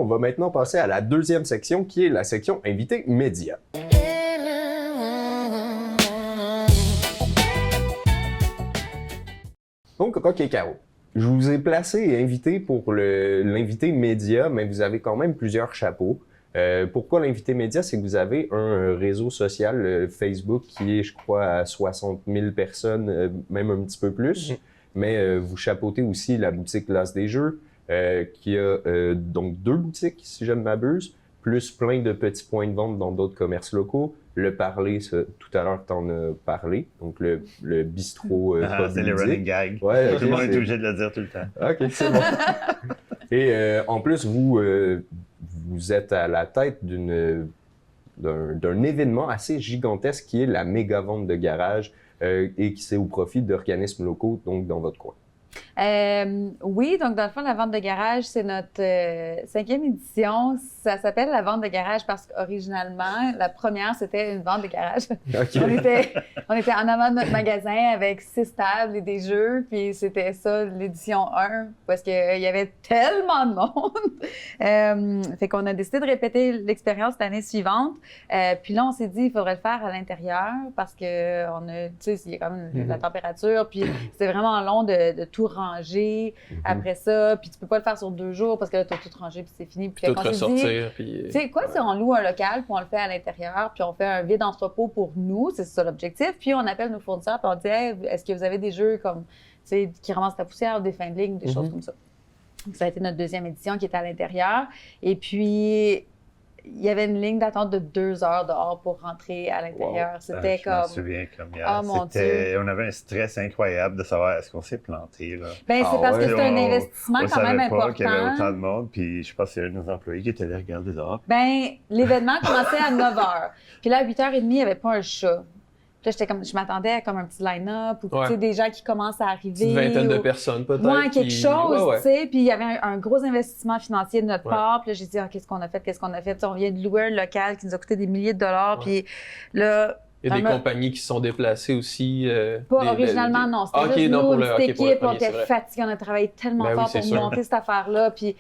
on va maintenant passer à la deuxième section qui est la section invité média. Donc, OK, Caro, je vous ai placé et invité pour l'invité média, mais vous avez quand même plusieurs chapeaux. Pourquoi l'invité média? C'est que vous avez un réseau social, Facebook, qui est, je crois, à 60 000 personnes, même un petit peu plus. Mais vous chapeautez aussi la boutique L'As des Jeux, qui a donc 2 boutiques, si je ne m'abuse, plus plein de petits points de vente dans d'autres commerces locaux. Le Parler, tout à l'heure, t'en as parlé, donc le bistrot c'est les running gags. Ouais, okay, tout le monde est obligé de le dire tout le temps. OK, c'est bon. Et en plus, vous êtes à la tête d'un événement assez gigantesque qui est la méga vente de garage et qui c'est au profit d'organismes locaux, donc dans votre coin. Oui, donc dans le fond, la vente de garage, c'est notre 5e édition. Ça s'appelle la vente de garage parce qu'originalement, la première, c'était une vente de garage. Okay. on était en avant de notre magasin avec 6 tables et des jeux, puis c'était ça, l'édition 1, parce qu'il y avait tellement de monde. Fait qu'on a décidé de répéter l'expérience l'année suivante. Puis là, on s'est dit, il faudrait le faire à l'intérieur parce que tu sais, il y a quand même la température, puis c'était vraiment long de tout ranger après ça, puis tu peux pas le faire sur 2 jours parce que là, tu as tout rangé, puis c'est fini. Puis tout ressortir. Tu sais quoi, si on loue un local, puis on le fait à l'intérieur, puis on fait un vide entrepôt pour nous, c'est ça l'objectif, puis on appelle nos fournisseurs, puis on dit hey, est-ce que vous avez des jeux comme, tu sais, qui ramassent la poussière, des fins de ligne, des choses comme ça. Donc, ça a été notre 2e édition qui était à l'intérieur. Et puis, il y avait une ligne d'attente de 2 heures dehors pour rentrer à l'intérieur. Wow. C'était Je m'en souviens comme hier. Oh mon Dieu. On avait un stress incroyable de savoir est-ce qu'on s'est planté. Là. Ben, c'est parce que c'est un investissement quand même important. On savait pas qu'il y avait autant de monde, puis je pense qu'il y avait nos employés qui étaient allés regarder dehors. Ben, l'événement commençait à 9 h. Puis là, à 8h30, il n'y avait pas un chat. Là, je m'attendais à comme un petit line-up ou des gens qui commencent à arriver. Une vingtaine de personnes peut-être. Ouais, quelque chose, tu sais. Puis il y avait un gros investissement financier de notre part. Puis là, j'ai dit, qu'est-ce qu'on a fait? Puis, on vient de louer un local qui nous a coûté des milliers de dollars. Puis là... Il y a des compagnies qui se sont déplacées aussi. Pas originalement, non. C'était juste nous, une petite équipe. On était fatigués. On a travaillé tellement fort pour monter cette affaire-là. Puis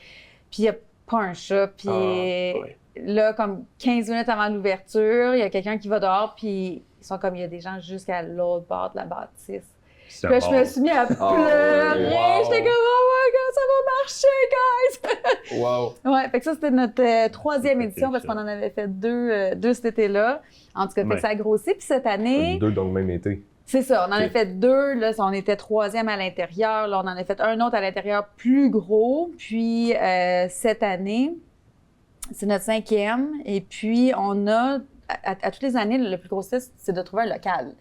il n'y a pas un chat. Puis là, comme 15 minutes avant l'ouverture, il y a quelqu'un qui va dehors. Puis ils sont comme, il y a des gens jusqu'à l'autre bord de la bâtisse. Puis là, je me suis mis à pleurer. J'étais comme, oh my God, ça va marcher, guys! Wow! Ouais, fait que ça, c'était notre 3e édition parce qu'on en avait fait 2 cet été-là. En tout cas, fait que ça a grossi. Puis cette année... 2 dans le même été. C'est ça, on en a fait 2. Là, on était 3e à l'intérieur. Là, on en a fait un autre à l'intérieur plus gros. Puis cette année, c'est notre 5e. Et puis, on a... À toutes les années, le plus gros test, c'est de trouver un local.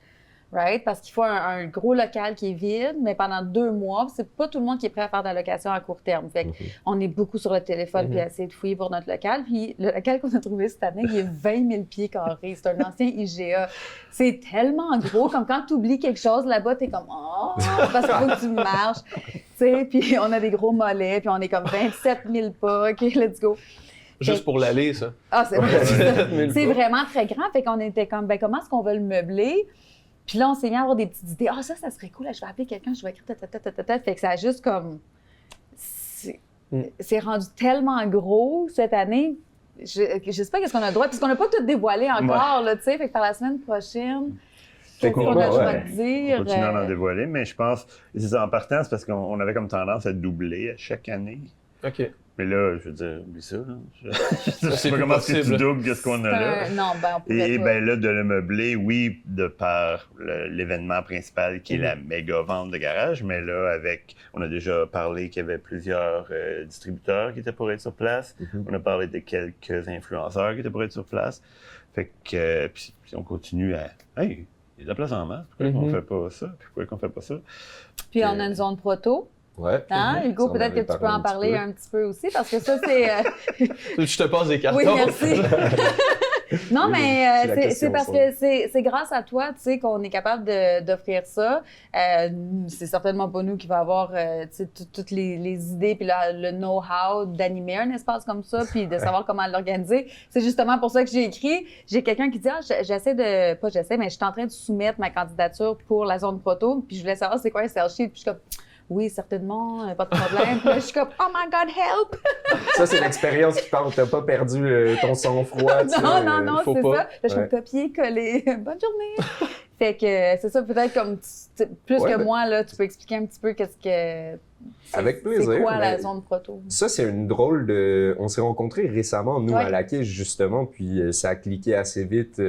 Right? Parce qu'il faut un gros local qui est vide, mais pendant 2 mois, c'est pas tout le monde qui est prêt à faire de la location à court terme. Fait on est beaucoup sur le téléphone puis à essayer de fouiller pour notre local. Puis le local qu'on a trouvé cette année, il est 20 000 pieds carrés. C'est un ancien IGA. C'est tellement gros, comme quand tu oublies quelque chose là-bas, t'es comme « Oh! » parce qu'il faut que tu marches. Tu sais, puis on a des gros mollets, puis on est comme 27 000 pas. OK, let's go. Juste pour l'aller, ça. Ah, c'est vrai. C'est vraiment très grand. Fait qu'on était comme, ben comment est-ce qu'on va le meubler? Puis là, on s'est mis à avoir des petites idées. Ah, ça serait cool. Là, je vais appeler quelqu'un, je vais écrire ta. Fait que ça a juste comme... C'est rendu tellement gros cette année. Je sais pas qu'est-ce qu'on a le droit, puisqu'on n'a pas tout dévoilé encore, là, tu sais. Fait que par la semaine prochaine... Qu'est-ce qu'on a le droit de dire? On continue à en dévoiler, mais je pense... En partant, c'est parce qu'on avait comme tendance à doubler à chaque année. OK. Mais là, je veux dire, oublie ça, là. Je sais pas comment est-ce que tu doubles qu'est-ce qu'on a là. Non, ben, on pouvait Et ben là, de le meubler, oui, de par l'événement principal qui est la méga vente de garage, mais là, on a déjà parlé qu'il y avait plusieurs distributeurs qui étaient pour être sur place. On a parlé de quelques influenceurs qui étaient pour être sur place. Fait que, puis on continue à, hey, il y a de la place en masse, pourquoi qu'on fait pas ça? Puis pourquoi qu'on fait pas ça? Puis on a une zone proto. Ouais. Hein, Hugo, peut-être que tu peux en parler un petit peu aussi, parce que ça, c'est... Je te passe des cartons. Oui, merci. Non, mais c'est parce que c'est grâce à toi, tu sais, qu'on est capable d'offrir ça. C'est certainement pas nous qui va avoir, toutes les idées puis le know-how d'animer un espace comme ça puis de savoir comment l'organiser. C'est justement pour ça que j'ai écrit. J'ai quelqu'un qui dit, mais je suis en train de soumettre ma candidature pour la zone proto puis je voulais savoir c'est quoi un sales sheet puis je suis comme, oui, certainement, pas de problème. Puis là, je suis comme, oh my God, help! Ça, c'est l'expérience qui parle. T'as pas perdu ton sang-froid. Non, faut c'est pas. ça. Là, je fais copier-coller. Bonne journée! Fait que c'est ça, peut-être comme plus Ouais, que ben- moi, là, tu peux expliquer un petit peu qu'est-ce que. Avec plaisir, C'est quoi la mais- zone proto? Ça, c'est une drôle de... On s'est rencontrés récemment, nous, Ouais. à la quiche, justement, puis ça a cliqué assez vite.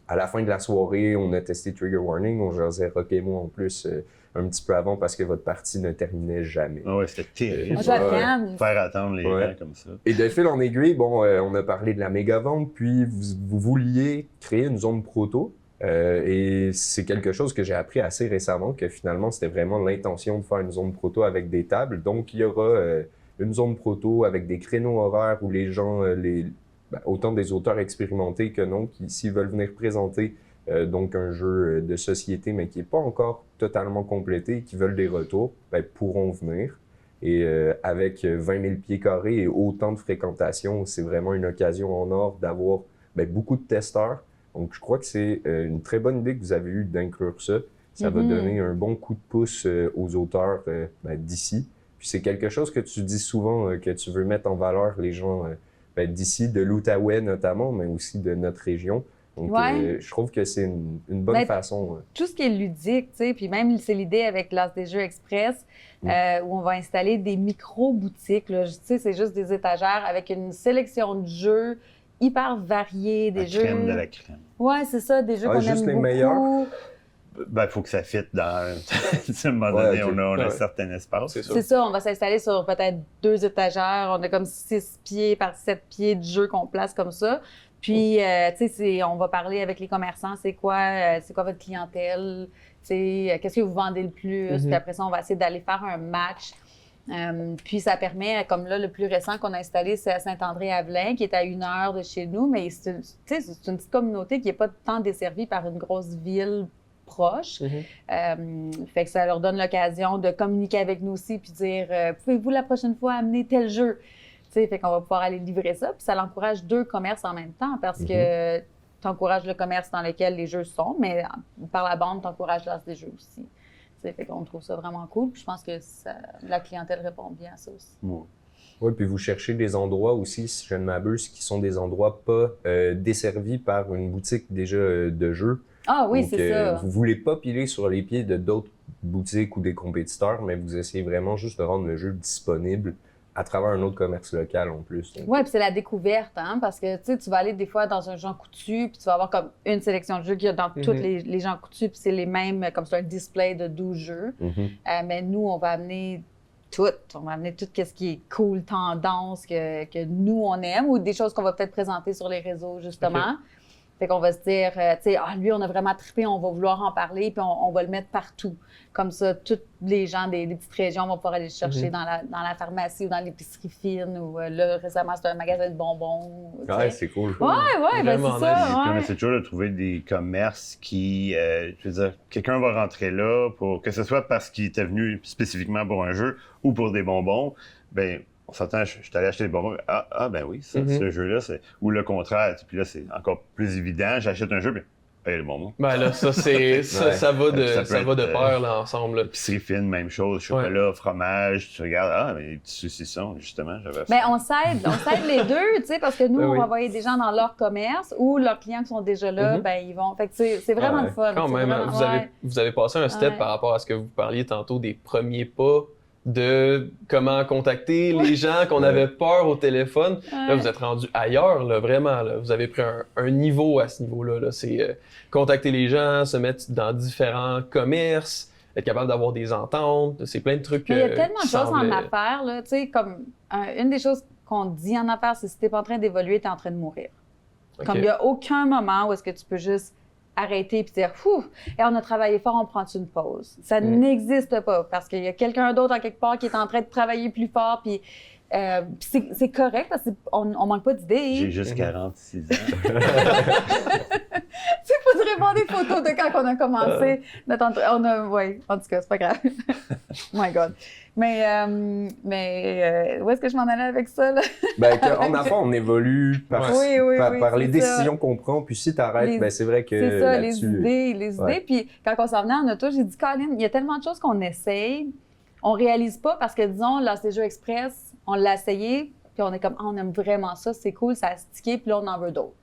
À la fin de la soirée, on a testé Trigger Warning, on jasait Rock et moi en plus un petit peu avant parce que votre partie ne terminait jamais. Ah ouais, c'était terrible. Moi, je la canne. Faire attendre les Ouais. gens comme ça. Et de fil en aiguille, bon, on a parlé de la méga vente, puis vous vouliez créer une zone proto. Et c'est quelque chose que j'ai appris assez récemment, que finalement, c'était vraiment l'intention de faire une zone proto avec des tables. Donc, il y aura une zone proto avec des créneaux horaires où les gens, autant des auteurs expérimentés que non, qui, s'ils veulent venir présenter donc un jeu de société, mais qui n'est pas encore totalement complété, qui veulent des retours, pourront venir. Et avec 20 000 pieds carrés et autant de fréquentation, c'est vraiment une occasion en or d'avoir beaucoup de testeurs. Donc, je crois que c'est une très bonne idée que vous avez eue d'inclure ça. Ça va donner un bon coup de pouce aux auteurs d'ici. Puis c'est quelque chose que tu dis souvent, que tu veux mettre en valeur les gens d'ici, de l'Outaouais notamment, mais aussi de notre région. Donc, Ouais. je trouve que c'est une bonne Ben, façon. Tout ce qui est ludique, tu sais, puis même c'est l'idée avec l'As des Jeux Express, où on va installer des micro-boutiques, là. Tu sais, c'est juste des étagères avec une sélection de jeux hyper variés, des La jeux... crème de la crème. Ouais, c'est ça, des jeux qu'on juste aime les beaucoup. meilleurs? Ben, il faut que ça fitte dans... à un moment Ouais, donné, ok. on a un Ouais. certain espace. C'est ça. C'est ça, on va s'installer sur peut-être 2 étagères. On a comme 6 pieds par 7 pieds de jeux qu'on place comme ça. Puis, tu sais, on va parler avec les commerçants, c'est quoi votre clientèle, tu sais, qu'est-ce que vous vendez le plus. Mhm. Puis après ça, on va essayer d'aller faire un match. Puis ça permet, comme là, le plus récent qu'on a installé, c'est à Saint-André-Avelin, qui est à 1 heure de chez nous, mais c'est une petite communauté qui n'est pas tant desservie par une grosse ville proche. Fait que ça leur donne l'occasion de communiquer avec nous aussi puis dire pouvez-vous la prochaine fois amener tel jeu? T'sais, fait qu'on va pouvoir aller livrer ça. Puis ça l'encourage 2 commerces en même temps parce que tu encourages le commerce dans lequel les jeux sont, mais par la bande, tu encourages l'as des jeux aussi. T'sais, fait qu'on trouve ça vraiment cool. Puis je pense que la clientèle répond bien à ça aussi. Oui, puis vous cherchez des endroits aussi, si je ne m'abuse, qui sont des endroits pas desservis par une boutique déjà de jeux. Ah oui, Donc, c'est ça. vous voulez pas piler sur les pieds de d'autres boutiques ou des compétiteurs, mais vous essayez vraiment juste de rendre le jeu disponible à travers un autre commerce local en plus. Donc, Oui, puis c'est la découverte, hein, parce que tu vas aller des fois dans un Jean Coutu, puis tu vas avoir comme une sélection de jeux qu'il y a dans tous les Jean Coutu, puis c'est les mêmes, comme c'est un display de 12 jeux. Mais nous, on va amener tout. On va amener tout ce qui est cool, tendance, que nous, on aime, ou des choses qu'on va peut-être présenter sur les réseaux, justement. Fait qu'on va se dire, tu sais, lui, on a vraiment trippé, on va vouloir en parler, puis on va le mettre partout. Comme ça, tous les gens des petites régions vont pouvoir aller le chercher dans la pharmacie ou dans l'épicerie fine, ou là, récemment, c'était un magasin de bonbons. tu sais. ouais, c'est cool. Ouais, ben Vraiment c'est ça. nice. Puis on Ouais. essaie toujours de trouver des commerces qui, je veux dire, quelqu'un va rentrer là pour que ce soit parce qu'il était venu spécifiquement pour un jeu ou pour des bonbons. Ben, on s'entend, je suis allé acheter des bonbons. Ben oui, ce jeu-là, c'est. Ou le contraire. Puis là, c'est encore plus évident. J'achète un jeu, puis les bonbons. Ben là, ça va de, Ça peut ça va de être, pair là, ensemble. Là. Épicerie fine, même chose. Chocolat, fromage. Tu regardes, mais tu saucissons, justement. J'avais Ben, on s'aide les deux, tu sais, parce que nous, Ben on oui. va envoyer des gens dans leur commerce ou leurs clients qui sont déjà là, ben, ils vont. Fait que c'est vraiment Ouais. le fun. Quand c'est même, vraiment- vous avez passé un step Ouais. par rapport à ce que vous parliez tantôt des premiers pas de comment contacter les gens qu'on avait peur au téléphone. Là, vous êtes rendu ailleurs, là, vraiment. Là. Vous avez pris un niveau à ce niveau-là. Là. C'est contacter les gens, se mettre dans différents commerces, être capable d'avoir des ententes. C'est plein de trucs. Mais il y a tellement de qui choses en semblent- affaires, là. Tu sais, comme une des choses qu'on dit en affaires, c'est si t'es pas en train d'évoluer, t'es en train de mourir. Ok. Comme il n'y a aucun moment où est-ce que tu peux juste arrêter et dire « Fou, et on a travaillé fort, on prend une pause ». Ça n'existe pas parce qu'il y a quelqu'un d'autre en quelque part qui est en train de travailler plus fort, puis c'est correct parce qu'on manque pas d'idées. J'ai juste 46 ans. C'est pas pas dû répondre des photos de quand on a commencé. Oui, en tout cas, c'est pas grave. Oh my God. Mais où est-ce que je m'en allais avec ça, là? Ben, en enfant, on évolue par les c'est décisions qu'on prend, puis si t'arrêtes, ben c'est vrai que c'est ça, les là-dessus... idées. Puis quand on s'en venait en auto, j'ai dit, Colin, il y a tellement de choses qu'on essaye, on réalise pas parce que, disons, là, c'est Jeux Express, on l'a essayé, puis on est comme, on aime vraiment ça, c'est cool, ça a stické, puis là, on en veut d'autres.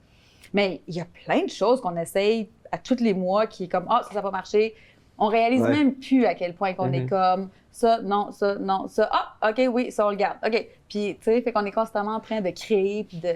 Mais il y a plein de choses qu'on essaye à tous les mois qui est comme, ça n'a pas marché. On réalise même plus à quel point qu'on est comme, ça, non, OK, oui, ça, on le garde. OK. Puis, tu sais, fait qu'on est constamment en train de créer puis de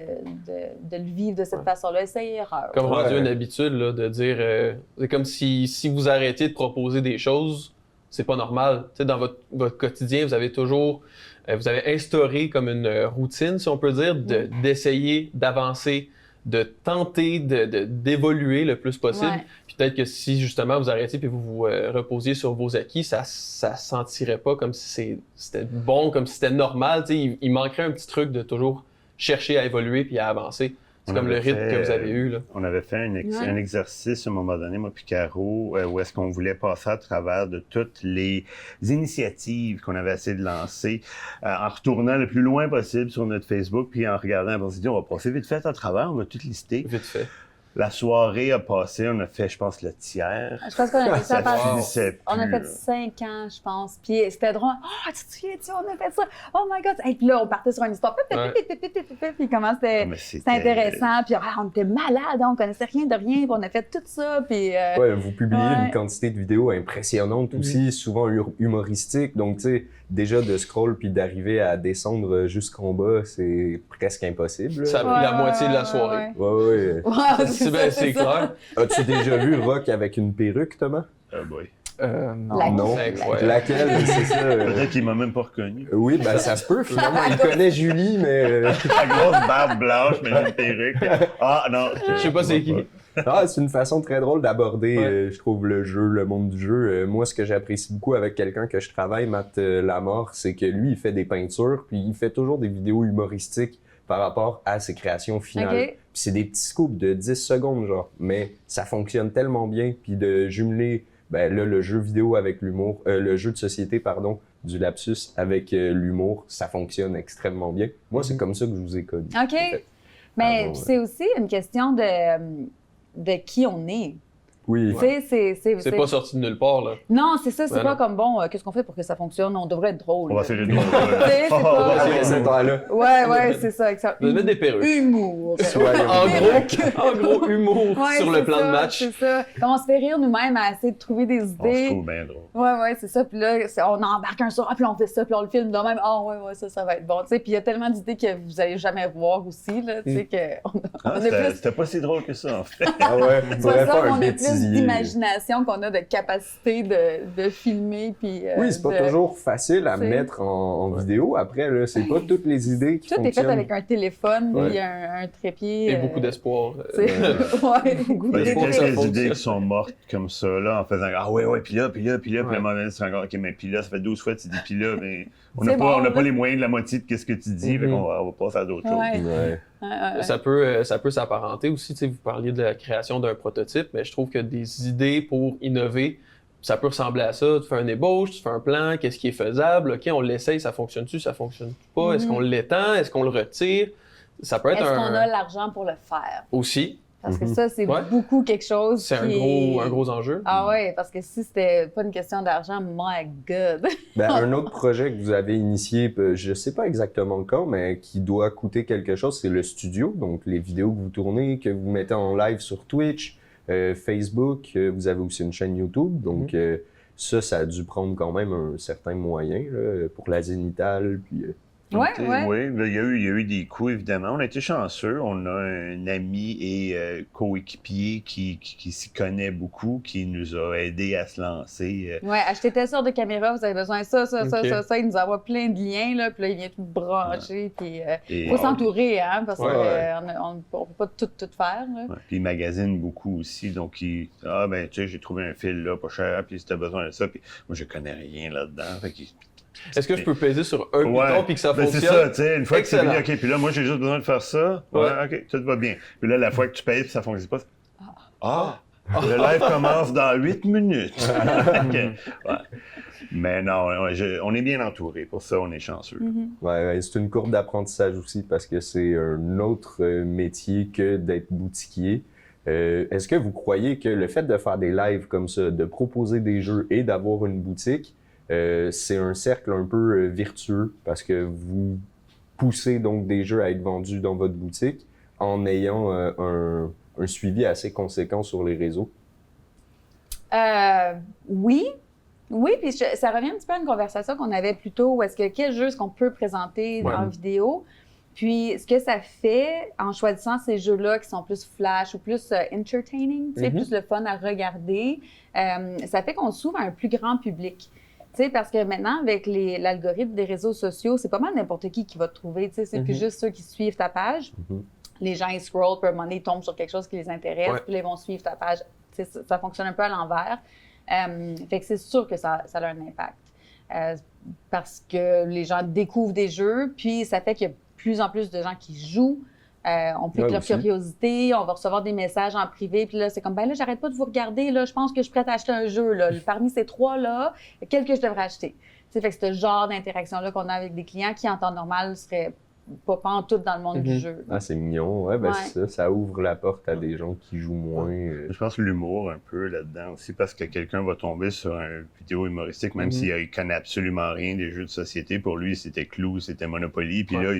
le vivre de cette façon-là. Essai-erreur. Comme rendu une habitude, là, de dire, c'est comme si vous arrêtiez de proposer des choses, c'est pas normal. Tu sais, dans votre quotidien, vous avez toujours, vous avez instauré comme une routine, si on peut dire, d'essayer, d'avancer, de tenter d'évoluer le plus possible. Ouais. Puis peut-être que si justement vous arrêtiez puis vous vous reposiez sur vos acquis, ça sentirait pas comme si c'était bon, comme si c'était normal. Tu sais, il manquerait un petit truc de toujours chercher à évoluer puis à avancer. C'est comme le rythme que vous avez eu, là. On avait fait un exercice à un moment donné, moi puis Caro, où est-ce qu'on voulait passer à travers de toutes les initiatives qu'on avait essayé de lancer, en retournant le plus loin possible sur notre Facebook, puis en regardant, on s'est dit, on va passer vite fait à travers, on va tout lister. Vite fait. La soirée a passé, on a fait, je pense, le tiers. Je pense qu'on a fait ça on a fait 5 ans, je pense. Puis c'était drôle. Tu te souviens-tu, on a fait ça. Oh my God. Et puis là, on partait sur une histoire. Puis comment c'était intéressant. Puis on était malades, on connaissait rien de rien. Puis on a fait tout ça. Puis vous publiez une quantité de vidéos impressionnante aussi, souvent humoristiques. Donc, tu sais, déjà de scroll puis d'arriver à descendre jusqu'en bas, c'est presque impossible. Ça a pris la moitié de la soirée. C'est clair. As-tu déjà vu Rock avec une perruque, Thomas? Oui. Non. Laquelle, c'est ça? Peut-être qu'il m'a même pas reconnu. Oui, ben ça se peut, finalement. Il connaît Julie, mais... La grosse barbe blanche, mais une perruque. Ah, non. Je sais pas c'est qui. C'est une façon très drôle d'aborder, je trouve, le monde du jeu. Moi, ce que j'apprécie beaucoup avec quelqu'un que je travaille, Matt Lamort, c'est que lui, il fait des peintures, puis il fait toujours des vidéos humoristiques par rapport à ses créations finales. Okay. Puis c'est des petits scoops de 10 secondes, genre. Mais ça fonctionne tellement bien, puis de jumeler, le jeu vidéo avec l'humour, le jeu de société, pardon, du lapsus avec l'humour, ça fonctionne extrêmement bien. Moi, c'est comme ça que je vous ai connu. OK. En fait. Mais c'est aussi une question de qui on est. Oui. C'est pas sorti de nulle part, là. Non, c'est ça. C'est pas comme, qu'est-ce qu'on fait pour que ça fonctionne? On devrait être drôle. On va essayer de drôle. C'est là. Ouais, c'est ça. On va mettre des perruques. Humour. En gros, humour sur le plan de match. C'est ça. Comme on se fait rire nous-mêmes à essayer de trouver des idées. On se trouve bien drôle. Ouais, c'est ça. Puis là, on embarque un soir, puis on fait ça, puis on le filme de même. Ça va être bon. Puis il y a tellement d'idées que vous allez jamais voir aussi, là. Tu sais, que c'était pas si drôle que ça, en fait. On a plus d'imagination qu'on a de capacité de filmer. Puis, oui, c'est pas toujours facile à mettre en vidéo. Après, là, c'est pas toutes les idées qui fonctionnent. Tout est fait avec un téléphone puis un trépied. Et beaucoup d'espoir. Beaucoup d'espoir. Il y a quelques idées qui sont mortes comme ça, là, en faisant « Ah ouais, puis là, puis le moment, c'est encore « OK, mais puis là, ça fait 12 fois que tu dis puis là, mais on n'a pas les moyens de la moitié de ce que tu dis, fait qu'on va passer à d'autres choses. » Ça peut s'apparenter aussi, tu sais, vous parliez de la création d'un prototype, mais je trouve que des idées pour innover, ça peut ressembler à ça. Tu fais un ébauche, tu fais un plan, qu'est-ce qui est faisable, OK, on l'essaye, ça fonctionne-tu, ça fonctionne pas, est-ce qu'on l'étend, est-ce qu'on le retire? Ça peut être Est-ce qu'on a l'argent pour le faire? Aussi. Parce que ça, c'est beaucoup quelque chose c'est un gros enjeu. Ah ouais, parce que si c'était pas une question d'argent, my God! Un autre projet que vous avez initié, je sais pas exactement quand, mais qui doit coûter quelque chose, c'est le studio. Donc, les vidéos que vous tournez, que vous mettez en live sur Twitch, Facebook, vous avez aussi une chaîne YouTube. Donc, ça a dû prendre quand même un certain moyen là, pour la zénitale, puis... Oui, il y a eu des coûts, évidemment. On a été chanceux. On a un ami et coéquipier qui s'y connaît beaucoup, qui nous a aidés à se lancer. Oui, acheter telle sorte de caméra, vous avez besoin de ça. Il nous envoie plein de liens, là, puis là, il vient tout brancher. Puis il faut s'entourer, hein, parce qu'on ne peut pas tout faire. Là. Ouais. Puis il magasine beaucoup aussi. Donc, tu sais, j'ai trouvé un fil là, pas cher, puis si tu as besoin de ça. Puis moi, je connais rien là-dedans. Est-ce que je peux peser sur un bouton puis que ça fonctionne? C'est ça, tu sais, une fois que c'est fini, OK, puis là, moi, j'ai juste besoin de faire ça. OK, tout va bien. Puis là, la fois que tu payes puis ça fonctionne pas, Le live commence dans 8 minutes. OK. Ouais. Mais non, on est bien entouré. Pour ça, on est chanceux. Ouais, c'est une courbe d'apprentissage aussi parce que c'est un autre métier que d'être boutiquier. Est-ce que vous croyez que le fait de faire des lives comme ça, de proposer des jeux et d'avoir une boutique, c'est un cercle un peu vertueux parce que vous poussez donc des jeux à être vendus dans votre boutique en ayant un suivi assez conséquent sur les réseaux? Oui. Oui, puis ça revient un petit peu à une conversation qu'on avait plus tôt, où est-ce que quel jeu est-ce qu'on peut présenter en vidéo. Puis, ce que ça fait en choisissant ces jeux-là qui sont plus flash ou plus entertaining, tu sais, plus le fun à regarder, ça fait qu'on s'ouvre à un plus grand public. Tu sais, parce que maintenant, avec l'algorithme des réseaux sociaux, c'est pas mal n'importe qui va te trouver. Tu sais, c'est plus juste ceux qui suivent ta page. Les gens, ils scrollent, puis à un moment donné, ils tombent sur quelque chose qui les intéresse, puis là, ils vont suivre ta page. Tu sais, ça fonctionne un peu à l'envers. Fait que c'est sûr que ça a un impact. Parce que les gens découvrent des jeux, puis ça fait qu'il y a plus en plus de gens qui jouent. On pique leur curiosité, on va recevoir des messages en privé, puis là, c'est comme, ben là, j'arrête pas de vous regarder, là, je pense que je suis prête à acheter un jeu, là. Parmi ces trois-là, quel que je devrais acheter? Fait que c'est ce genre d'interaction-là qu'on a avec des clients qui, en temps normal, seraient pas en tout dans le monde du jeu. Ah, c'est mignon. Ouais, ben c'est ça ouvre la porte à des gens qui jouent moins. Je pense l'humour un peu là-dedans aussi, parce que quelqu'un va tomber sur une vidéo humoristique, même s'il connaît absolument rien des jeux de société. Pour lui, c'était Clou, c'était Monopoly, puis là,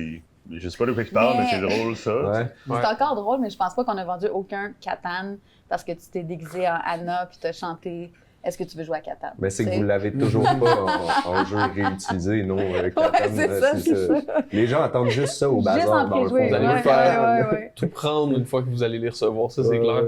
je sais pas de quoi il parle, mais c'est drôle, ça. C'est encore drôle, mais je pense pas qu'on a vendu aucun Catan parce que tu t'es déguisé en Anna puis t'as chanté « Est-ce que tu veux jouer à Catan? » Mais c'est que vous l'avez toujours pas en jeu réutilisé, non? Catan, c'est ça. Les gens attendent juste ça au bazar, dans le fond. Vous allez le faire tout prendre une fois que vous allez les recevoir, ça c'est clair.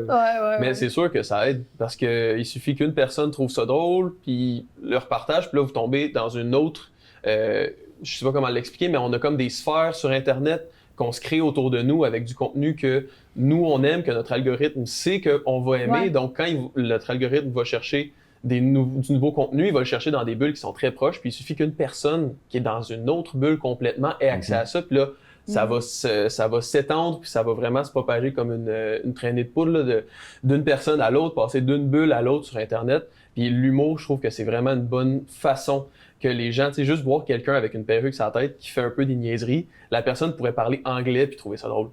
Mais c'est sûr que ça aide parce qu'il suffit qu'une personne trouve ça drôle, puis leur partage, puis là vous tombez dans une autre... je sais pas comment l'expliquer, mais on a comme des sphères sur Internet qu'on se crée autour de nous avec du contenu que nous, on aime, que notre algorithme sait qu'on va aimer. Donc, quand notre algorithme va chercher du nouveau contenu, il va le chercher dans des bulles qui sont très proches. Puis, il suffit qu'une personne qui est dans une autre bulle complètement ait accès à ça. Puis là, ça va s'étendre, puis ça va vraiment se propager comme une traînée de poudre là, d'une personne à l'autre, passer d'une bulle à l'autre sur Internet. Puis l'humour, je trouve que c'est vraiment une bonne façon que les gens, tu sais, juste voir quelqu'un avec une perruque sur la tête qui fait un peu des niaiseries, la personne pourrait parler anglais puis trouver ça drôle.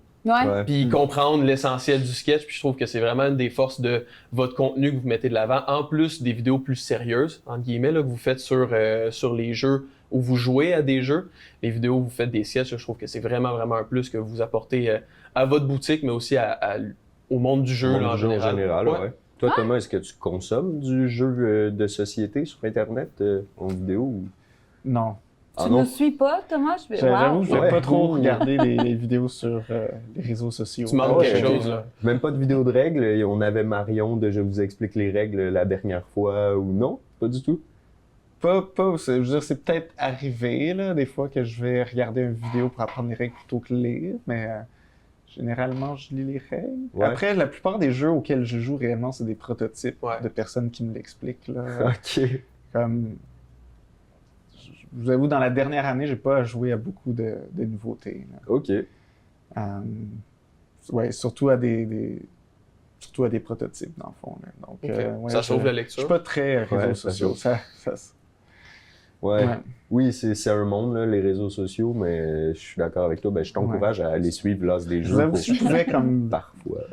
Puis comprendre l'essentiel du sketch, puis je trouve que c'est vraiment une des forces de votre contenu que vous mettez de l'avant, en plus des vidéos plus sérieuses, entre guillemets, là, que vous faites sur les jeux où vous jouez à des jeux, les vidéos où vous faites des sketchs, je trouve que c'est vraiment, vraiment un plus que vous apportez à votre boutique, mais aussi au monde du jeu là, en général. Toi, Thomas, est-ce que tu consommes du jeu de société sur Internet en vidéo? Ou... Non. Tu ne suis pas, Thomas? J'avoue, je n'ai pas trop regardé les vidéos sur les réseaux sociaux. Tu manques quelque chose, là. Même pas de vidéo de règles? On avait Marion de « Je vous explique les règles » la dernière fois, ou non? Pas du tout? Pas, je veux dire, c'est peut-être arrivé, là, des fois, que je vais regarder une vidéo pour apprendre les règles plutôt que lire, mais généralement, je lis les règles. Après, la plupart des jeux auxquels je joue réellement, c'est des prototypes de personnes qui me l'expliquent, là. OK. Comme... Je vous avoue, dans la dernière année, j'ai pas joué à beaucoup de nouveautés. Là. OK. Surtout à des prototypes, dans le fond. Là. Donc, ça sauve la lecture. Je suis pas très réseaux sociaux. Oui, c'est un monde, là, les réseaux sociaux, mais je suis d'accord avec toi. Ben, je t'encourage à aller suivre l'as des jeux. Je vous avoue, si je pouvais comme parfois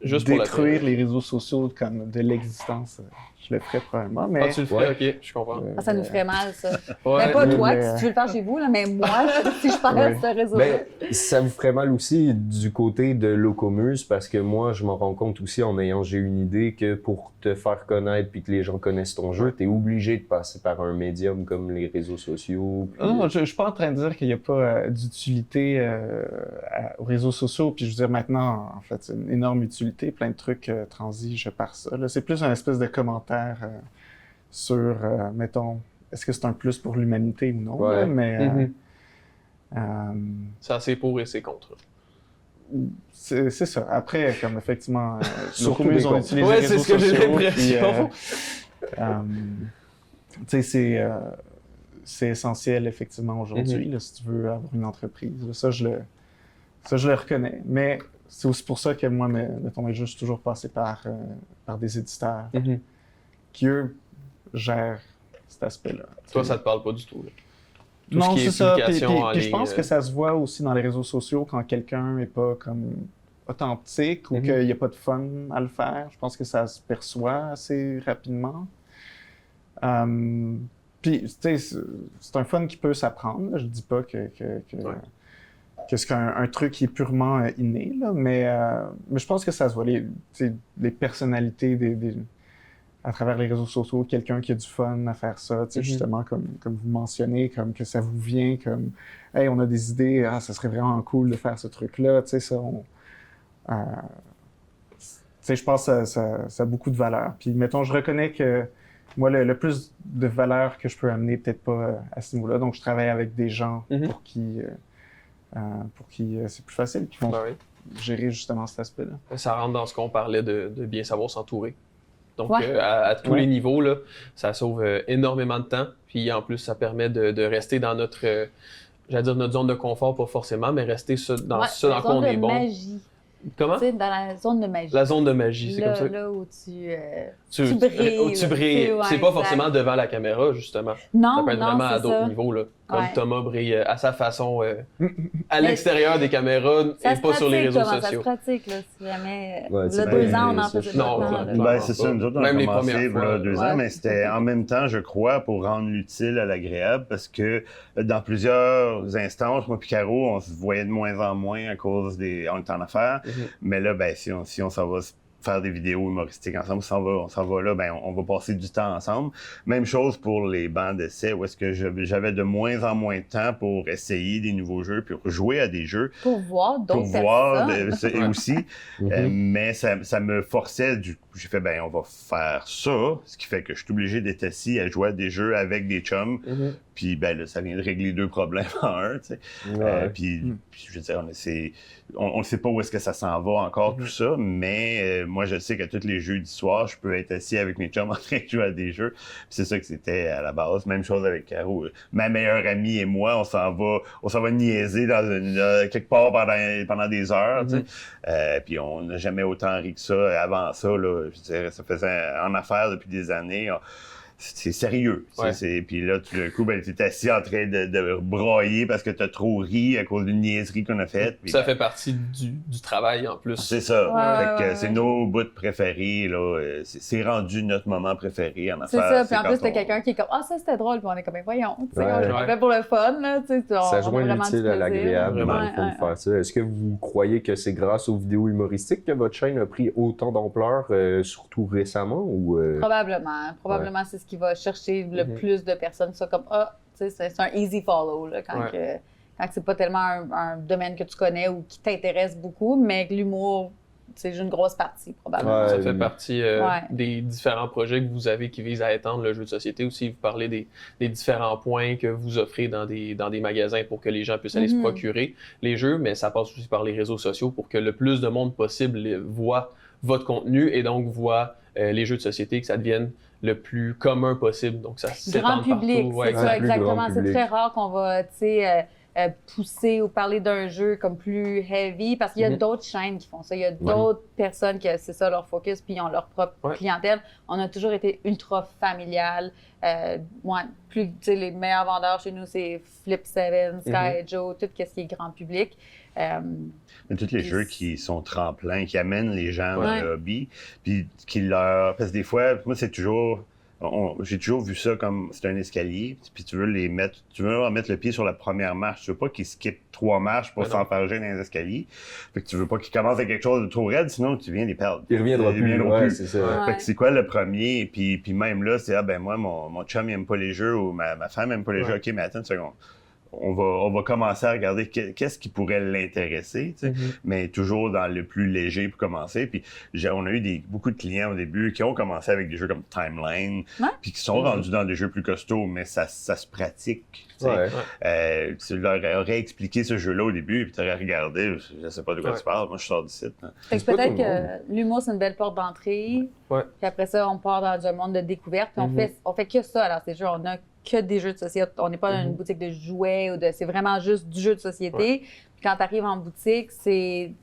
juste détruire les réseaux sociaux comme de l'existence, je le ferais probablement. Mais... tu le ferais, ok, je comprends. Ça nous ferait mal, ça. Mais pas toi, si tu veux le faire chez vous, là, mais moi, si je parlais de ce réseau-là. Ben, ça vous ferait mal aussi du côté de Locomuse, parce que moi, je m'en rends compte aussi j'ai une idée que pour te faire connaître puis que les gens connaissent ton jeu, tu es obligé de passer par un médium comme les réseaux sociaux. Puis... Non, je suis pas en train de dire qu'il n'y a pas d'utilité aux réseaux sociaux. Puis je veux dire, maintenant, en fait, c'est une énorme utilité. Plein de trucs transigent par ça. Là, c'est plus un espèce de commentaire sur, mettons, est-ce que c'est un plus pour l'humanité ou non? Là, mais c'est assez pour et c'est contre. C'est ça. Après, comme effectivement, surtout ils ont utilisé les réseaux sociaux. C'est ce que j'ai l'impression. Tu sais, c'est essentiel, effectivement, aujourd'hui, là, si tu veux avoir une entreprise. Ça, je le reconnais. Mais c'est aussi pour ça que moi, mettons, je suis toujours passé par des éditeurs qui, eux, gèrent cet aspect-là. Toi, ça te parle pas du tout, là. Tout Non, ce qui est c'est ça. publication en Puis je ligne, pense que ça se voit aussi dans les réseaux sociaux quand quelqu'un n'est pas comme authentique ou qu'il n'y a pas de fun à le faire. Je pense que ça se perçoit assez rapidement. Puis, tu sais, c'est un fun qui peut s'apprendre. Je dis pas que c'est un truc qui est purement inné, là, mais je pense que ça se voit. Les personnalités à travers les réseaux sociaux, quelqu'un qui a du fun à faire ça, justement, comme vous mentionnez, comme que ça vous vient, comme « Hey, on a des idées, ça serait vraiment cool de faire ce truc-là », tu sais, ça, je pense que ça a beaucoup de valeur. Puis, mettons, je reconnais que moi, le plus de valeur que je peux amener, peut-être pas à ce niveau-là. Donc, je travaille avec des gens pour qui c'est plus facile, qui vont gérer justement cet aspect-là. Ça rentre dans ce qu'on parlait de bien savoir s'entourer. Donc, Ouais. à tous les niveaux, là, ça sauve énormément de temps. Puis, en plus, ça permet de rester dans notre, j'allais dire notre zone de confort, pas forcément, mais rester dans ce dans quoi on est bon. Magie. Comment? Tu sais, dans la zone de magie. La zone de magie, c'est là, comme ça. Là où tu brilles. Tu brilles. Ouais, c'est pas exact. forcément devant la caméra, justement. Non, Ça peut être non, vraiment à c'est d'autres ça. niveaux, là. Comme Ouais. Thomas brille à sa façon, à l'extérieur des caméras Ça et se pas sur les pratique, réseaux Thomas, sociaux. Ça se pratique, là, si jamais. Ouais, Là, c'est 2 bien, ans, on en ça, faisait je- pas Non, tant, clairement. là. C'est ça, nous autres, on a Même les commencé premières fois, là, 2 ans, ouais. mais c'était en même temps, je crois, pour rendre l'utile à l'agréable, parce que dans plusieurs instances, moi et Caro, on se voyait de moins en moins à cause on était en affaires, mais là, ben, si on s'en va faire des vidéos humoristiques ensemble, on s'en va là, ben, on va passer du temps ensemble. Même chose pour les bancs d'essai, où est-ce que j'avais de moins en moins de temps pour essayer des nouveaux jeux, puis jouer à des jeux. Pour voir d'autres Pour voir personnes. et aussi, mais ça me forçait, j'ai fait, ben, on va faire ça, ce qui fait que je suis obligé d'être assis à jouer à des jeux avec des chums, puis ben là, ça vient de régler 2 problèmes en un, tu sais. Puis, je veux dire, on ne sait pas où est-ce que ça s'en va encore, tout ça, mais moi, je sais qu'à tous les jeudis soirs, je peux être assis avec mes chums en train de jouer à des jeux, puis c'est ça que c'était à la base. Même chose avec Caro. Ma meilleure amie et moi, on s'en va niaiser dans quelque part pendant des heures, tu sais. Puis on n'a jamais autant ri que ça. Avant ça, là, je dirais, ça faisait en affaires depuis des années. C'est sérieux. Puis là, tout d'un coup, ben, tu es assis en train de broyer parce que tu as trop ri à cause d'une niaiserie qu'on a faite. Puis, Ça fait partie du travail en plus. c'est ça. Ouais, Fait que c'est nos bouts préférés. Là. C'est rendu notre moment préféré en C'est affaires. ça, puis en plus, t'as quelqu'un qui est comme « Ah, ça, c'était drôle », puis on est comme « Voyons, tu sais, Ouais. on le fait pour le fun, là, tu sais. Ça joint l'utile à l'agréable, Vraiment, dans le fond, de faire ça. Est-ce que vous croyez que c'est grâce aux vidéos humoristiques que votre chaîne a pris autant d'ampleur, surtout récemment? Ou, Probablement, c'est ce qui va chercher le plus de personnes. Ça, comme, tu sais, c'est un easy follow, là, quand c'est pas tellement un domaine que tu connais ou qui t'intéresse beaucoup, mais que l'humour, c'est une grosse partie, probablement. Ouais. Ça fait partie des différents projets que vous avez qui visent à étendre le jeu de société aussi. Vous parlez des différents points que vous offrez dans des magasins pour que les gens puissent aller se procurer les jeux, mais ça passe aussi par les réseaux sociaux pour que le plus de monde possible voit votre contenu et donc voit les jeux de société, que ça devienne le plus commun possible. Donc, ça Grand s'étend public, partout. Ouais, c'est ça, plus grand exactement. C'est public. très rare qu'on va, tu sais, pousser ou parler d'un jeu comme plus heavy, parce qu'il y a d'autres chaînes qui font ça. Il y a d'autres personnes qui, c'est ça leur focus, puis ils ont leur propre clientèle. On a toujours été ultra familial. Tu sais, les meilleurs vendeurs chez nous, c'est Flip7, Sky Joe, tout ce qui est grand public. Mais tous les jeux qui sont tremplins, qui amènent les gens dans le hobby, puis qui leur... Parce que des fois, moi, c'est toujours... J'ai toujours vu ça comme c'est un escalier, puis tu veux leur mettre le pied sur la première marche. Tu veux pas qu'ils skippent 3 marches pour s'enfarger dans les escaliers. Fait que tu veux pas qu'ils commencent avec quelque chose de trop raide, sinon tu viens les perdre. Il reviendra plus. C'est ça. Fait que c'est quoi le premier? Puis même là, c'est moi, mon chum il aime pas les jeux ou ma femme aime pas les jeux. OK, mais attends une seconde. On va commencer à regarder qu'est-ce qui pourrait l'intéresser, tu sais, mais toujours dans le plus léger pour commencer. Puis on a eu beaucoup de clients au début qui ont commencé avec des jeux comme Timeline, puis qui sont rendus dans des jeux plus costauds, mais ça se pratique. Tu leur aurais expliqué ce jeu-là au début, puis tu aurais regardé, je sais pas de quoi tu parles, moi je sors du site. Fait que peut-être que l'humour, c'est une belle porte d'entrée, puis après ça, on part dans un monde de découverte, puis on fait que ça. Alors, ces jeux, on a que des jeux de société. On n'est pas dans une boutique de jouets c'est vraiment juste du jeu de société. quand tu arrives en boutique, c'est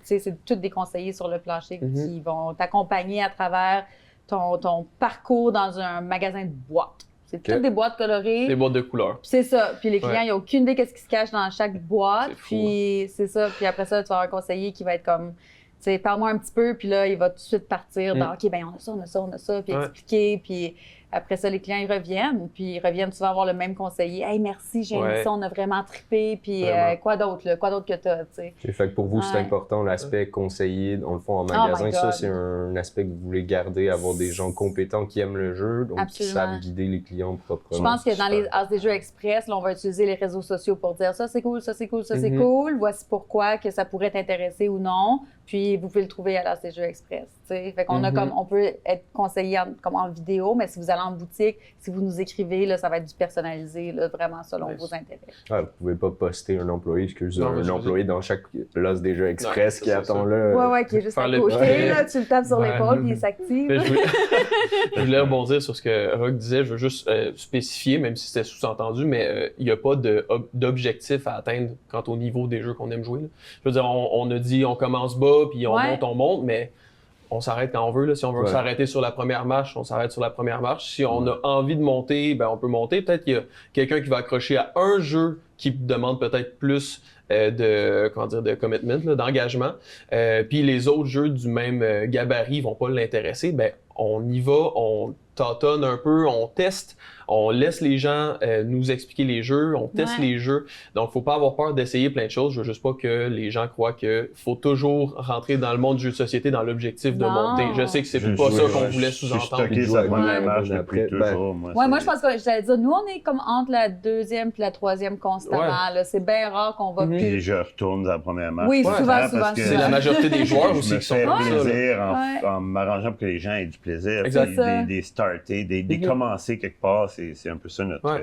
tous des conseillers sur le plancher qui vont t'accompagner à travers ton parcours dans un magasin de boîtes. C'est toutes des boîtes colorées. Des boîtes de couleurs. C'est ça. Puis les clients, ils n'ont aucune idée qu'est-ce qui se cache dans chaque boîte. C'est fou, Puis c'est ça. Puis après ça, tu vas avoir un conseiller qui va être comme, tu sais, parle-moi un petit peu. Puis là, il va tout de suite partir dans, OK, ben on a ça, on a ça, on a ça. Puis expliquer. Puis après ça, les clients, ils reviennent. Puis ils reviennent souvent voir le même conseiller. Hey, merci, j'ai aimé ça, on a vraiment trippé. Puis quoi d'autre, là? Quoi d'autre que t'as, tu sais? Fait que pour vous, c'est important l'aspect conseiller, dans le fond, en magasin. Ça, c'est un aspect que vous voulez garder, avoir des gens compétents qui aiment le jeu, donc qui savent guider les clients proprement. Je pense que dans les As des jeux express, là, on va utiliser les réseaux sociaux pour dire ça, c'est cool, ça, c'est cool, ça, c'est cool. Voici pourquoi que ça pourrait t'intéresser ou non. Puis vous pouvez le trouver à l'As des jeux express. T'sais. Fait qu'on a comme, on peut être conseillé comme en vidéo, mais si vous allez en boutique, si vous nous écrivez, là, ça va être du personnalisé, là, vraiment selon vos intérêts. Ah, vous pouvez pas poster un employé, un employé dans chaque L'As des jeux express qui attend là. Ouais, qui est juste à côté, là, tu le tapes sur l'épaule puis il s'active. Je voulais rebondir sur ce que Rock disait, je veux juste spécifier, même si c'était sous-entendu, mais il n'y a pas d'objectif à atteindre quant au niveau des jeux qu'on aime jouer. Là. Je veux dire, on a dit on commence bas, puis on monte, mais on s'arrête quand on veut. Là. Si on veut s'arrêter sur la première marche, on s'arrête sur la première marche. Si on a envie de monter, ben on peut monter. Peut-être qu'il y a quelqu'un qui va accrocher à un jeu qui demande peut-être plus de commitment, là, d'engagement. Puis les autres jeux du même gabarit vont pas l'intéresser. Ben on y va, on tâtonne un peu, on teste, on laisse les gens nous expliquer les jeux, on teste les jeux. Donc, faut pas avoir peur d'essayer plein de choses. Je veux juste pas que les gens croient qu'il faut toujours rentrer dans le monde du jeu de société dans l'objectif de monter. Je sais que c'est pas ça qu'on voulait sous-entendre. Je suis stocké sur la première marche depuis toujours. Moi, je pense que j'allais dire, nous, on est comme entre la deuxième puis la troisième constamment. Là. C'est bien rare qu'on va plus... Et je retourne dans la première marche. Oui, souvent. C'est la majorité des joueurs aussi qui sont comme ça. Je me fais plaisir en m'arrangeant pour que les gens aient du plaisir. Des starter, des commencer quelque part, c'est un peu ça notre...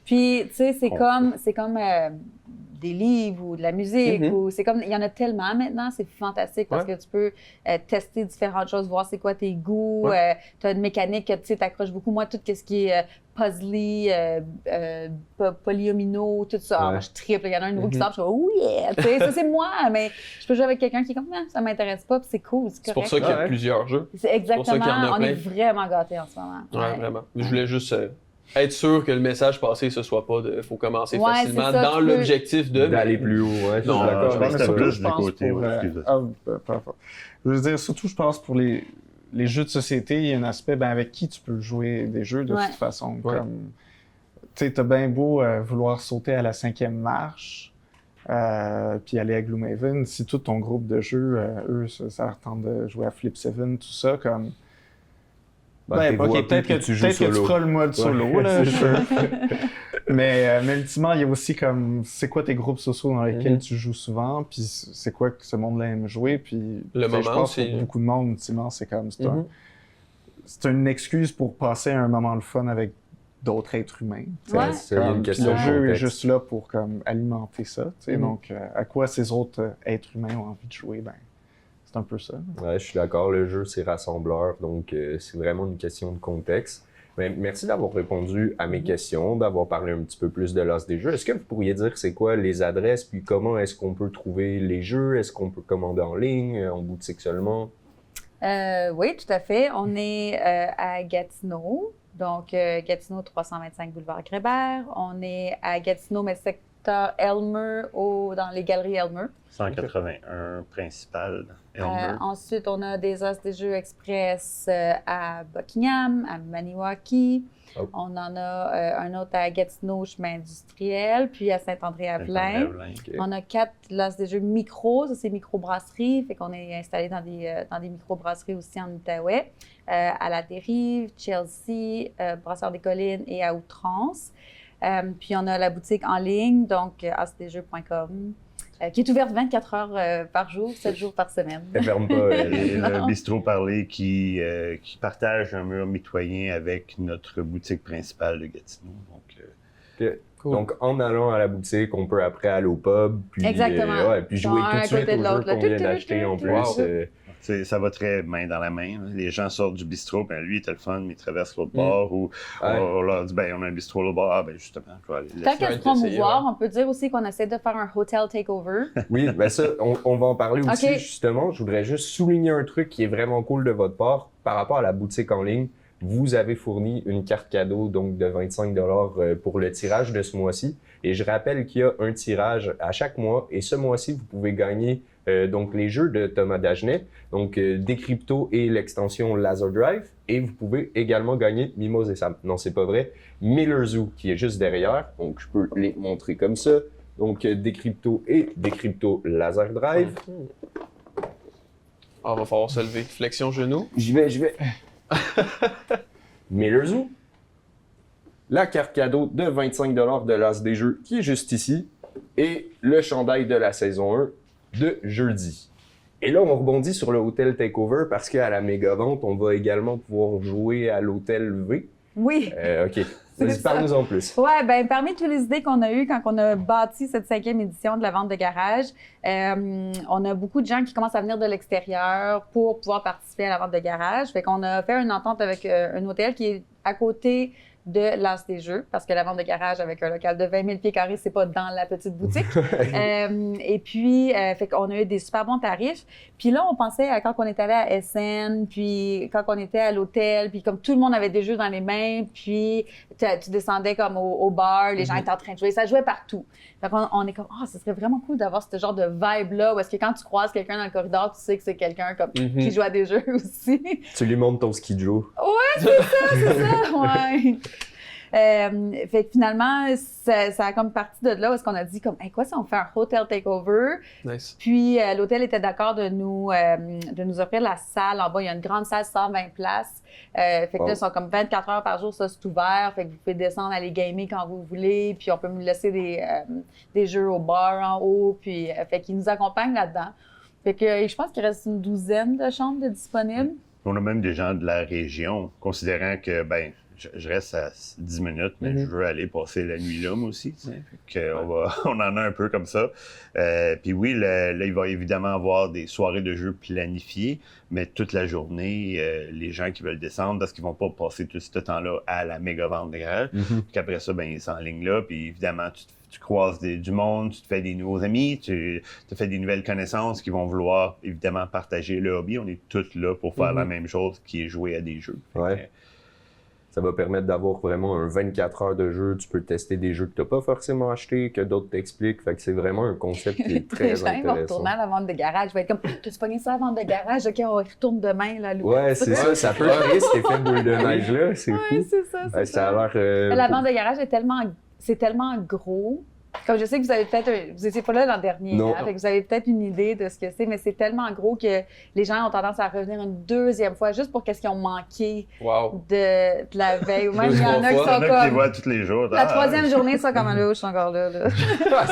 Puis, tu sais, c'est comme des livres ou de la musique, ou c'est comme, il y en a tellement maintenant, c'est fantastique parce que tu peux tester différentes choses, voir c'est quoi tes goûts, tu as une mécanique que tu t'accroches beaucoup. Moi, tout ce qui est puzzly, polyomino, tout ça, moi, je triple. Il y en a un nouveau qui sort, je suis comme, oh yeah, tu sais, ça c'est moi, mais je peux jouer avec quelqu'un qui est comme, ça m'intéresse pas, puis c'est cool, c'est correct. C'est pour ça qu'il y a plusieurs jeux. C'est exactement, on est vraiment gâtés en ce moment. Ouais, vraiment. Je voulais juste... être sûr que le message passé, ce soit pas de faut commencer facilement dans l'objectif d'aller plus haut. Non, je pense que c'est plus du côté. Je veux dire, surtout, je pense pour les jeux de société, il y a un aspect avec qui tu peux jouer des jeux de toute façon. Comme, tu sais, t'as bien beau vouloir sauter à la 5e marche, puis aller à Gloomhaven, si tout ton groupe de jeux, eux, ça leur tente de jouer à Flip 7, tout ça, comme... peut-être que tu feras le mode solo, là, mais ultimement, il y a aussi comme, c'est quoi tes groupes sociaux dans lesquels tu joues souvent, puis c'est quoi que ce monde-là aime jouer, puis je pense que pour beaucoup de monde, ultimement, c'est comme, c'est une excuse pour passer un moment de fun avec d'autres êtres humains. Le jeu est juste là pour comme alimenter ça, donc à quoi ces autres êtres humains ont envie de jouer, c'est un peu ça. Ouais, je suis d'accord. Le jeu, c'est rassembleur, donc c'est vraiment une question de contexte. Mais merci d'avoir répondu à mes questions, d'avoir parlé un petit peu plus de l'As des jeux. Est-ce que vous pourriez dire c'est quoi les adresses, puis comment est-ce qu'on peut trouver les jeux? Est-ce qu'on peut commander en ligne, en boutique seulement? Oui, tout à fait. On est à Gatineau, donc Gatineau 325 boulevard Grébert. On est à Gatineau, mais secteur Elmer, dans les galeries Elmer. 181 principal. Ensuite, on a des As des jeux express à Buckingham, à Maniwaki. On en a un autre à Gatineau, chemin industriel, puis à Saint-André-à-Plain. On a 4 As des jeux micro, ça c'est microbrasserie, fait qu'on est installé dans des microbrasseries aussi en Outaouais, à La Dérive, Chelsea, Brasseur des Collines et à Outrance. Puis on a la boutique en ligne, donc asdesjeux.com. Qui est ouverte 24 heures par jour, 7 jours par semaine. Elle ferme pas. Le bistrot parlé qui partage un mur mitoyen avec notre boutique principale de Gatineau. Donc, en allant à la boutique, on peut après aller au pub, puis, Exactement. puis jouer tout de suite aux jeux qu'on vient d'acheter en plus. Ça va très main dans la main. Là. Les gens sortent du bistrot, ben lui, il a le fun, il traverse l'autre bord, ou on leur dit, ben on a un bistrot l'autre bord, ah ben justement, je vais aller Tant laisser. qu'à se promouvoir, on peut dire aussi qu'on essaie de faire un hotel takeover. Oui, ben ça, on va en parler aussi, Ok. justement. Je voudrais juste souligner un truc qui est vraiment cool de votre part par rapport à la boutique en ligne. Vous avez fourni une carte cadeau donc de 25 $ pour le tirage de ce mois-ci. Et je rappelle qu'il y a un tirage à chaque mois. Et ce mois-ci, vous pouvez gagner donc les jeux de Thomas Dagenet, donc Decrypto et l'extension Laser Drive. Et vous pouvez également gagner Mimos et Sam. Non, c'est pas vrai. Miller Zoo qui est juste derrière. Donc je peux les montrer comme ça. Donc Decrypto et Decrypto Laser Drive. Ah, va falloir se lever. Flexion genou. J'y vais. Miller Zoo. La carte cadeau de 25 $ de l'As des Jeux qui est juste ici. Et le chandail de la saison 1 de jeudi. Et là, on rebondit sur le Hotel Takeover parce qu'à la méga vente, on va également pouvoir jouer à l'Hôtel V. Oui. OK. C'est Vas-y, ça. parle-nous en plus. Ouais, ben parmi toutes les idées qu'on a eues quand on a bâti cette 5e édition de la vente de garage, on a beaucoup de gens qui commencent à venir de l'extérieur pour pouvoir participer à la vente de garage. Fait qu'on a fait une entente avec un hôtel qui est à côté de l'As des Jeux, parce que la vente de garage avec un local de 20 000 pieds carrés, c'est pas dans la petite boutique. Et puis, fait qu'on a eu des super bons tarifs. Puis là, on pensait à quand on est allé à SN, puis quand on était à l'hôtel, puis comme tout le monde avait des jeux dans les mains, puis tu descendais comme au bar, les gens étaient en train de jouer, ça jouait partout. Fait qu'on on est comme, ce serait vraiment cool d'avoir ce genre de vibe-là, où est-ce que quand tu croises quelqu'un dans le corridor, tu sais que c'est quelqu'un comme qui joue à des jeux aussi. Tu lui montres ton ski Joe. Ouais, c'est ça, ouais. Fait que finalement, ça a comme parti de là où est-ce qu'on a dit comme, hey, quoi si on fait un hotel takeover? Nice. Puis l'hôtel était d'accord de nous offrir la salle. En bas, il y a une grande salle, 120 places. Fait que là, ils sont comme 24 heures par jour, ça c'est ouvert. Fait que vous pouvez descendre, aller gamer quand vous voulez. Puis on peut nous laisser des jeux au bar en haut. Puis fait qu'ils nous accompagnent là-dedans. Fait que je pense qu'il reste une douzaine de chambres de disponibles. On a même des gens de la région, considérant que, ben, je reste à 10 minutes, mais je veux aller passer la nuit là, moi aussi. Tu sais. Fait que on en a un peu comme ça. Puis oui, là, il va évidemment avoir des soirées de jeux planifiées, mais toute la journée, les gens qui veulent descendre, parce qu'ils vont pas passer tout ce temps-là à la méga vente de garage. Puis qu'après ça, ben, ils sont en ligne là, puis évidemment, tu croises du monde, tu te fais des nouveaux amis, tu te fais des nouvelles connaissances qui vont vouloir évidemment partager le hobby. On est tous là pour faire la même chose, qui est jouer à des jeux. Ouais. Ça va permettre d'avoir vraiment un 24 heures de jeu. Tu peux tester des jeux que tu n'as pas forcément achetés, que d'autres t'expliquent. Fait que c'est vraiment un concept qui est très Les gens intéressant. vont retourner à la vente de garage. Je vais être comme, t'as-tu pogné ça à la vente de garage? OK, on retourne demain. Là, Ouais, c'est ça. Ça peut créer cet effet boule de neige-là. C'est fou. Oui, c'est ça. Ouais, ça a l'air... La vente de garage c'est tellement gros. Comme je sais que vous avez peut-être, vous étiez pas là l'an dernier, Non. hein, fait que vous avez peut-être une idée de ce que c'est, mais c'est tellement gros que les gens ont tendance à revenir une deuxième fois juste pour qu'est-ce qu'ils ont manqué Wow. de la veille. Ou même il y en a qui Il y en sont a qui les comme voient tous les jours. la troisième journée, ils sont comme là, je suis encore là.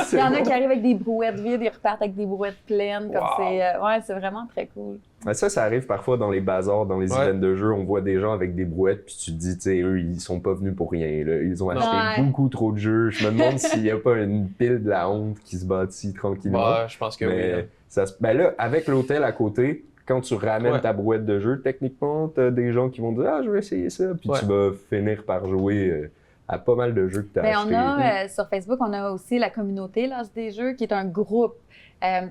c'est Il y en a bon. qui arrivent avec des brouettes vides, ils repartent avec des brouettes pleines. Comme Wow. c'est vraiment très cool. Ouais, ça arrive parfois dans les bazars, dans les Ouais. events de jeux. On voit des gens avec des brouettes, puis tu te dis, tu sais, eux, ils sont pas venus pour rien. Là. Ils ont acheté Ouais. beaucoup trop de jeux. Je me demande s'il y a pas une pile de la honte qui se bâtit tranquillement. Ouais, je pense que Mais oui. ben là, avec l'hôtel à côté, quand tu ramènes Ouais. ta brouette de jeu, techniquement, t'as des gens qui vont dire « Ah, je vais essayer ça », puis Ouais. tu vas finir par jouer à pas mal de jeux que t'as Ben, achetés. on a, sur Facebook, on a aussi la communauté L'As des Jeux, qui est un groupe.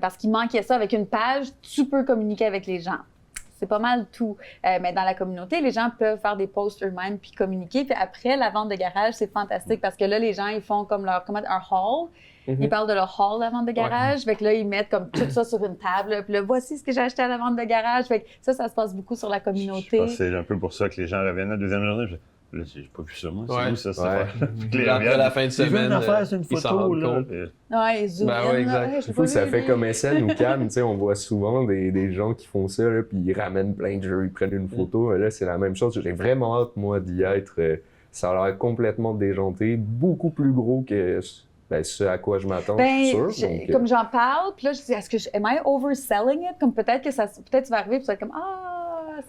Parce qu'il manquait ça. Avec une page, tu peux communiquer avec les gens. C'est pas mal tout. Mais dans la communauté, les gens peuvent faire des posts eux-mêmes puis communiquer. Puis après, la vente de garage, c'est fantastique parce que là, les gens, ils font comme un haul. Ils parlent de leur haul, la vente de garage. Fait que là, ils mettent comme tout ça sur une table. Puis là, voici ce que j'ai acheté à la vente de garage. Fait que ça se passe beaucoup sur la Je communauté. pense que c'est un peu pour ça que les gens reviennent la deuxième journée. Là, j'ai pas vu ça, moi. C'est Ouais. où ça? Ouais. Puis Après la fin de J'ai vu semaine, une affaire, c'est une ils s'en photo, rendent là. compte. Ouais, ils zooment Ben in, ouais, là. exact. Ouais, je l'ai C'est pas fou, ça vu, fait lui. comme SN ou Cam, tu sais, on voit souvent des gens qui font ça, là, puis ils ramènent plein de jeux, ils prennent une photo. Là, c'est la même chose. J'ai vraiment hâte, moi, d'y être. Ça a l'air complètement déjanté, beaucoup plus gros que ce à quoi je m'attends, je suis sûr. Donc, Comme j'en parle, puis là, je dis, am I overselling it? Comme peut-être que peut-être tu vas arriver, puis tu vas être comme,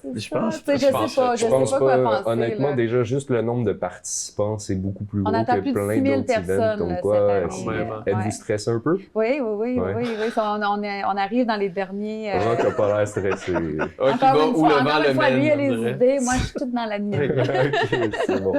c'est Je ça. pense Tu sais, je sais pas, Je pense sais pas quoi pas, penser. honnêtement, là. déjà, juste le nombre de participants, c'est beaucoup plus On gros attend que plus de plein 6 000 d'autres events. personnes Comme là, quoi, cette année. Vraiment. êtes-vous stressé un peu? Oui. Ouais. On arrive dans les derniers. Rock a pas l'air stressé. Encore une fois, lui, il a les idées. Moi, je suis toute dans la nuit. Ok, c'est bon.